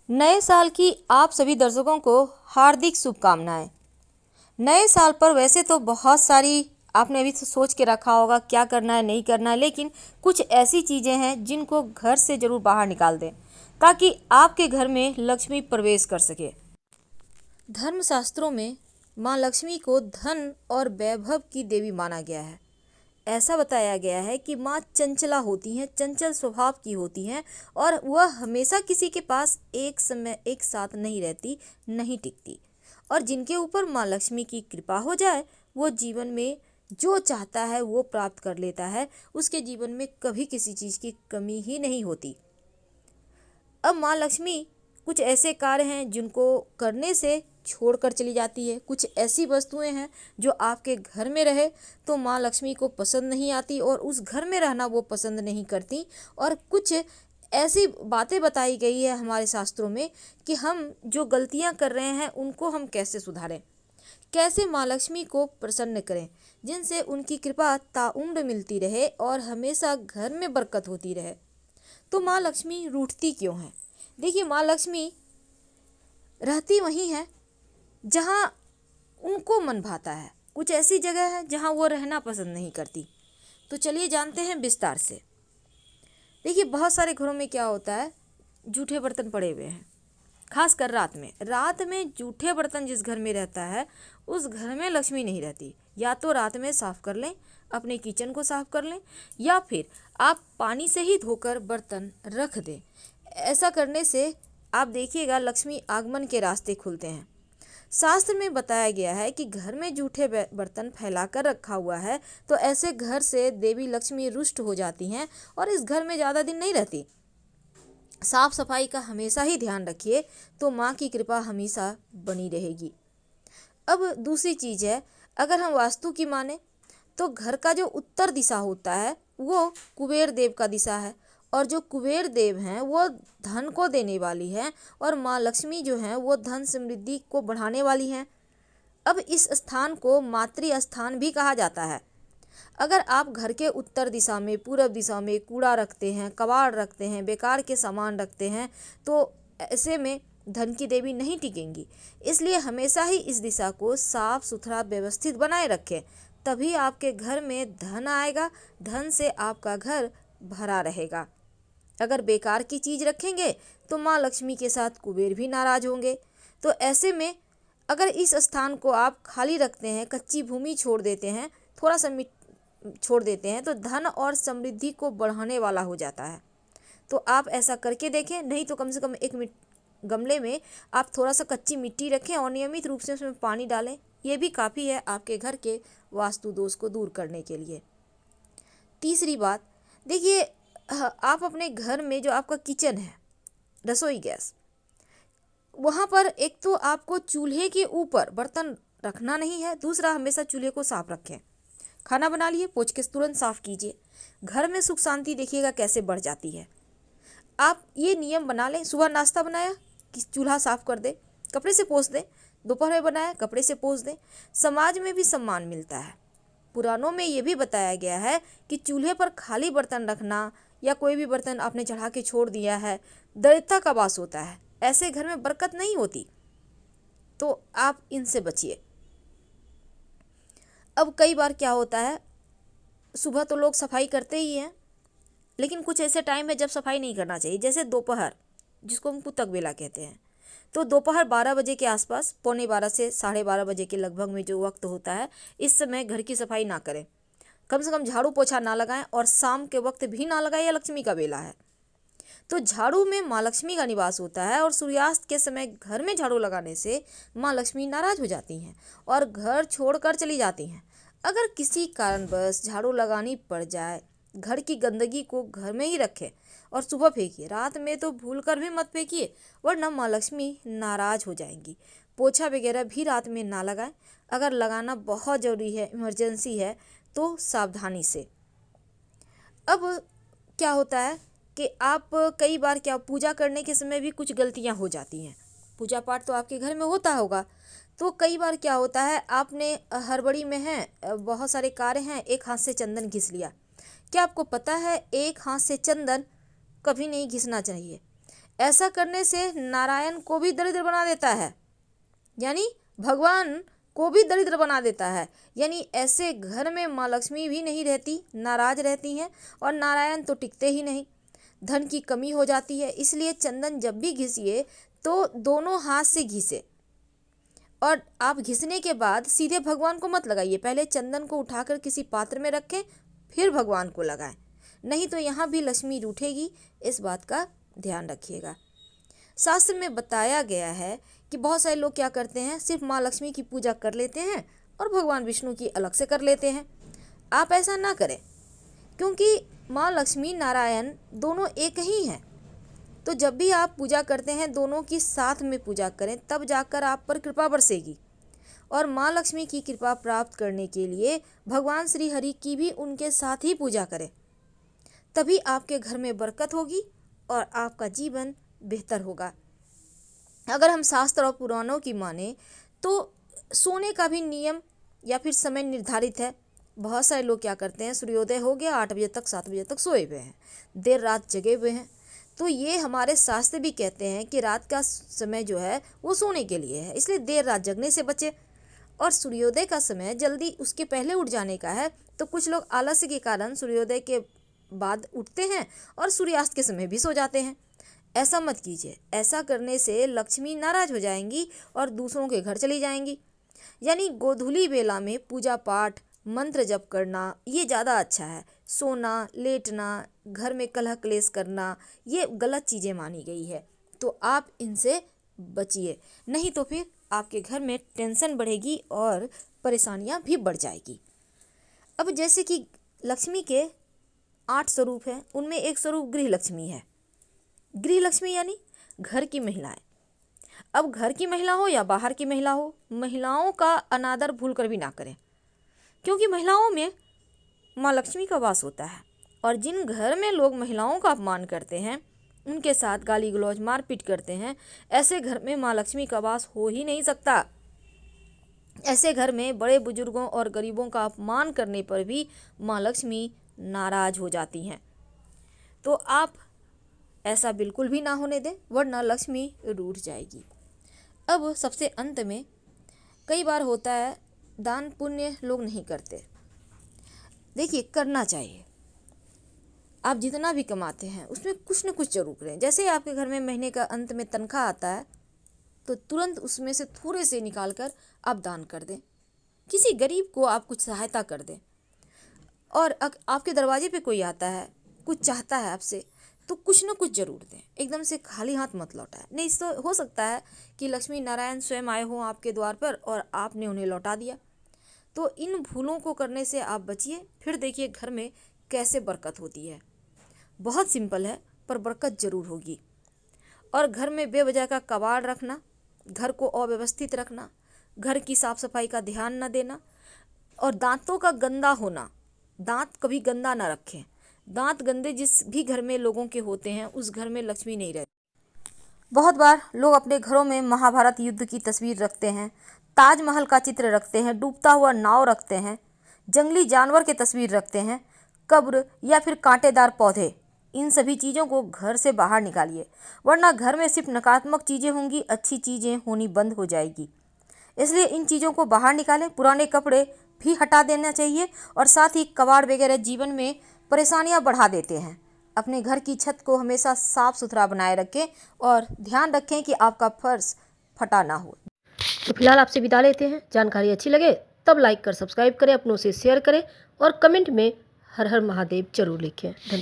नए साल की आप सभी दर्शकों को हार्दिक शुभकामनाएं। नए साल पर वैसे तो बहुत सारी आपने अभी तो सोच के रखा होगा क्या करना है नहीं करना है, लेकिन कुछ ऐसी चीज़ें हैं जिनको घर से ज़रूर बाहर निकाल दें ताकि आपके घर में लक्ष्मी प्रवेश कर सके। धर्मशास्त्रों में माँ लक्ष्मी को धन और वैभव की देवी माना गया है। ऐसा बताया गया है कि माँ चंचला होती हैं, चंचल स्वभाव की होती हैं और वह हमेशा किसी के पास एक समय एक साथ नहीं रहती, नहीं टिकती। और जिनके ऊपर माँ लक्ष्मी की कृपा हो जाए वो जीवन में जो चाहता है वो प्राप्त कर लेता है, उसके जीवन में कभी किसी चीज़ की कमी ही नहीं होती। अब माँ लक्ष्मी कुछ ऐसे कार्य हैं जिनको करने से छोड़कर चली जाती है, कुछ ऐसी वस्तुएं हैं जो आपके घर में रहे तो माँ लक्ष्मी को पसंद नहीं आती और उस घर में रहना वो पसंद नहीं करती। और कुछ ऐसी बातें बताई गई है हमारे शास्त्रों में कि हम जो गलतियां कर रहे हैं उनको हम कैसे सुधारें, कैसे माँ लक्ष्मी को प्रसन्न करें, जिनसे उनकी कृपा ताउम्र मिलती रहे और हमेशा घर में बरकत होती रहे। तो माँ लक्ष्मी रूठती क्यों है? देखिए, माँ लक्ष्मी रहती वहीं है जहाँ उनको मन भाता है, कुछ ऐसी जगह है जहाँ वो रहना पसंद नहीं करती। तो चलिए जानते हैं विस्तार से। देखिए, बहुत सारे घरों में क्या होता है, जूठे बर्तन पड़े हुए हैं, खासकर रात में जूठे बर्तन जिस घर में रहता है उस घर में लक्ष्मी नहीं रहती। या तो रात में साफ कर लें, अपने किचन को साफ कर लें, या फिर आप पानी से ही धोकर बर्तन रख दें। ऐसा करने से आप देखिएगा लक्ष्मी आगमन के रास्ते खुलते हैं। शास्त्र में बताया गया है कि घर में जूठे बर्तन फैलाकर रखा हुआ है तो ऐसे घर से देवी लक्ष्मी रुष्ट हो जाती हैं और इस घर में ज़्यादा दिन नहीं रहती। साफ सफाई का हमेशा ही ध्यान रखिए तो माँ की कृपा हमेशा बनी रहेगी। अब दूसरी चीज़ है, अगर हम वास्तु की माने तो घर का जो उत्तर दिशा होता है वो कुबेर देव का दिशा है और जो कुबेर देव हैं वो धन को देने वाली हैं और माँ लक्ष्मी जो हैं वो धन समृद्धि को बढ़ाने वाली हैं। अब इस स्थान को मातृ स्थान भी कहा जाता है। अगर आप घर के उत्तर दिशा में, पूर्व दिशा में कूड़ा रखते हैं, कबाड़ रखते हैं, बेकार के सामान रखते हैं तो ऐसे में धन की देवी नहीं टिकेंगी। इसलिए हमेशा ही इस दिशा को साफ सुथरा व्यवस्थित बनाए रखें, तभी आपके घर में धन आएगा, धन से आपका घर भरा रहेगा। अगर बेकार की चीज़ रखेंगे तो माँ लक्ष्मी के साथ कुबेर भी नाराज होंगे। तो ऐसे में अगर इस स्थान को आप खाली रखते हैं, कच्ची भूमि छोड़ देते हैं, थोड़ा सा छोड़ देते हैं तो धन और समृद्धि को बढ़ाने वाला हो जाता है। तो आप ऐसा करके देखें, नहीं तो कम से कम एक गमले में आप थोड़ा सा कच्ची मिट्टी रखें और नियमित रूप से उसमें पानी डालें। ये भी काफ़ी है आपके घर के वास्तु दोष को दूर करने के लिए। तीसरी बात, देखिए, आप अपने घर में जो आपका किचन है, रसोई गैस, वहाँ पर एक तो आपको चूल्हे के ऊपर बर्तन रखना नहीं है, दूसरा हमेशा चूल्हे को साफ रखें। खाना बना लिए, पोंछ के तुरंत साफ कीजिए। घर में सुख शांति देखिएगा कैसे बढ़ जाती है। आप ये नियम बना लें, सुबह नाश्ता बनाया कि चूल्हा साफ कर दे, कपड़े से पोंछ दें, दोपहर में बनाया कपड़े से पोंछ दें। समाज में भी सम्मान मिलता है। पुराणों में ये भी बताया गया है कि चूल्हे पर खाली बर्तन रखना या कोई भी बर्तन आपने चढ़ा के छोड़ दिया है, दरिद्रता का वास होता है, ऐसे घर में बरकत नहीं होती। तो आप इनसे बचिए। अब कई बार क्या होता है, सुबह तो लोग सफाई करते ही हैं, लेकिन कुछ ऐसे टाइम है जब सफाई नहीं करना चाहिए, जैसे दोपहर, जिसको हम कुतक बेला कहते हैं। तो दोपहर 12 बजे के आसपास, पौने 12 से 12:30 बजे के लगभग में जो वक्त होता है, इस समय घर की सफाई ना करें, कम से कम झाड़ू पोछा ना लगाएं और शाम के वक्त भी ना लगाएं, या लक्ष्मी का बेला है तो झाड़ू में माँ लक्ष्मी का निवास होता है और सूर्यास्त के समय घर में झाड़ू लगाने से माँ लक्ष्मी नाराज हो जाती हैं और घर छोड़कर चली जाती हैं। अगर किसी कारणवश झाड़ू लगानी पड़ जाए, घर की गंदगी को घर में ही रखें और सुबह फेंकिए, रात में तो भूल कर भी मत फेंकिए वरना माँ लक्ष्मी नाराज हो जाएंगी। पोछा वगैरह भी रात में ना लगाएं, अगर लगाना बहुत ज़रूरी है, इमरजेंसी है तो सावधानी से। अब क्या होता है कि आप कई बार क्या, पूजा करने के समय भी कुछ गलतियां हो जाती हैं। पूजा पाठ तो आपके घर में होता होगा, तो कई बार क्या होता है, आपने हड़बड़ी में है, बहुत सारे कार्य हैं, एक हाथ से चंदन घिस लिया। क्या आपको पता है एक हाथ से चंदन कभी नहीं घिसना चाहिए? ऐसा करने से नारायण को भी दरिद्र बना देता है, यानी भगवान को भी दरिद्र बना देता है। यानी ऐसे घर में माँ लक्ष्मी भी नहीं रहती, नाराज रहती हैं, और नारायण तो टिकते ही नहीं, धन की कमी हो जाती है। इसलिए चंदन जब भी घिसिए तो दोनों हाथ से घिसे, और आप घिसने के बाद सीधे भगवान को मत लगाइए, पहले चंदन को उठाकर किसी पात्र में रखें, फिर भगवान को लगाएं, नहीं तो यहाँ भी लक्ष्मी रूठेगी। इस बात का ध्यान रखिएगा। शास्त्र में बताया गया है कि बहुत सारे लोग क्या करते हैं, सिर्फ माँ लक्ष्मी की पूजा कर लेते हैं और भगवान विष्णु की अलग से कर लेते हैं। आप ऐसा ना करें, क्योंकि माँ लक्ष्मी नारायण दोनों एक ही हैं। तो जब भी आप पूजा करते हैं दोनों की साथ में पूजा करें, तब जाकर आप पर कृपा बरसेगी। और माँ लक्ष्मी की कृपा प्राप्त करने के लिए भगवान श्री हरि की भी उनके साथ ही पूजा करें, तभी आपके घर में बरकत होगी और आपका जीवन बेहतर होगा। अगर हम शास्त्र और पुराणों की माने तो सोने का भी नियम या फिर समय निर्धारित है। बहुत सारे लोग क्या करते हैं, सूर्योदय हो गया 8 बजे तक 7 बजे तक सोए हुए हैं, देर रात जगे हुए हैं। तो ये हमारे शास्त्र भी कहते हैं कि रात का समय जो है वो सोने के लिए है, इसलिए देर रात जगने से बचे। और सूर्योदय का समय जल्दी उसके पहले उठ जाने का है, तो कुछ लोग आलस्य के कारण सूर्योदय के बाद उठते हैं और सूर्यास्त के समय भी सो जाते हैं। ऐसा मत कीजिए, ऐसा करने से लक्ष्मी नाराज हो जाएंगी और दूसरों के घर चली जाएंगी। यानी गोधूली बेला में पूजा पाठ मंत्र जप करना ये ज़्यादा अच्छा है। सोना, लेटना, घर में कलह क्लेश करना ये गलत चीज़ें मानी गई है, तो आप इनसे बचिए, नहीं तो फिर आपके घर में टेंशन बढ़ेगी और परेशानियां भी बढ़ जाएगी। अब जैसे कि लक्ष्मी के 8 स्वरूप हैं, उनमें एक स्वरूप गृह लक्ष्मी है। गृह लक्ष्मी यानी घर की महिलाएं। अब घर की महिला हो या बाहर की महिला हो, महिलाओं का अनादर भूल कर भी ना करें, क्योंकि महिलाओं में माँ लक्ष्मी का वास होता है। और जिन घर में लोग महिलाओं का अपमान करते हैं, उनके साथ गाली गलौज मारपीट करते हैं, ऐसे घर में माँ लक्ष्मी का वास हो ही नहीं सकता। ऐसे घर में बड़े बुजुर्गों और गरीबों का अपमान करने पर भी माँ लक्ष्मी नाराज हो जाती हैं। तो आप ऐसा बिल्कुल भी ना होने दें, वरना लक्ष्मी रूठ जाएगी। अब सबसे अंत में कई बार होता है दान पुण्य लोग नहीं करते। देखिए, करना चाहिए। आप जितना भी कमाते हैं उसमें कुछ न कुछ जरूर करें। जैसे आपके घर में महीने का अंत में तनख्वाह आता है, तो तुरंत उसमें से थोड़े से निकाल कर आप दान कर दें, किसी गरीब को आप कुछ सहायता कर दें। और आपके दरवाजे पे कोई आता है, कुछ चाहता है आपसे, तो कुछ न कुछ जरूर दें, एकदम से खाली हाथ मत लौटाएं। नहीं तो हो सकता है कि लक्ष्मी नारायण स्वयं आए हों आपके द्वार पर और आपने उन्हें लौटा दिया। तो इन भूलों को करने से आप बचिए, फिर देखिए घर में कैसे बरकत होती है। बहुत सिंपल है, पर बरकत जरूर होगी। और घर में बेवजह का कबाड़ रखना, घर को अव्यवस्थित रखना, घर की साफ सफाई का ध्यान न देना, और दांतों का गंदा होना, दांत कभी गंदा ना रखें। दांत गंदे जिस भी घर में लोगों के होते हैं, उस घर में लक्ष्मी नहीं रहती। बहुत बार लोग अपने घरों में महाभारत युद्ध की तस्वीर रखते हैं, ताजमहल का चित्र रखते हैं, डूबता हुआ नाव रखते हैं, जंगली जानवर की तस्वीर रखते हैं, कब्र या फिर कांटेदार पौधे। इन सभी चीज़ों को घर से बाहर निकालिए, वरना घर में सिर्फ नकारात्मक चीज़ें होंगी, अच्छी चीज़ें होनी बंद हो जाएगी। इसलिए इन चीज़ों को बाहर निकालें। पुराने कपड़े भी हटा देना चाहिए, और साथ ही कबाड़ वगैरह जीवन में परेशानियां बढ़ा देते हैं। अपने घर की छत को हमेशा साफ सुथरा बनाए रखें और ध्यान रखें कि आपका फर्श फटा ना हो। तो फिलहाल आपसे विदा लेते हैं। जानकारी अच्छी लगे तब लाइक कर सब्सक्राइब करें, अपनों से शेयर करें और कमेंट में हर हर महादेव जरूर लिखें। धन्यवाद।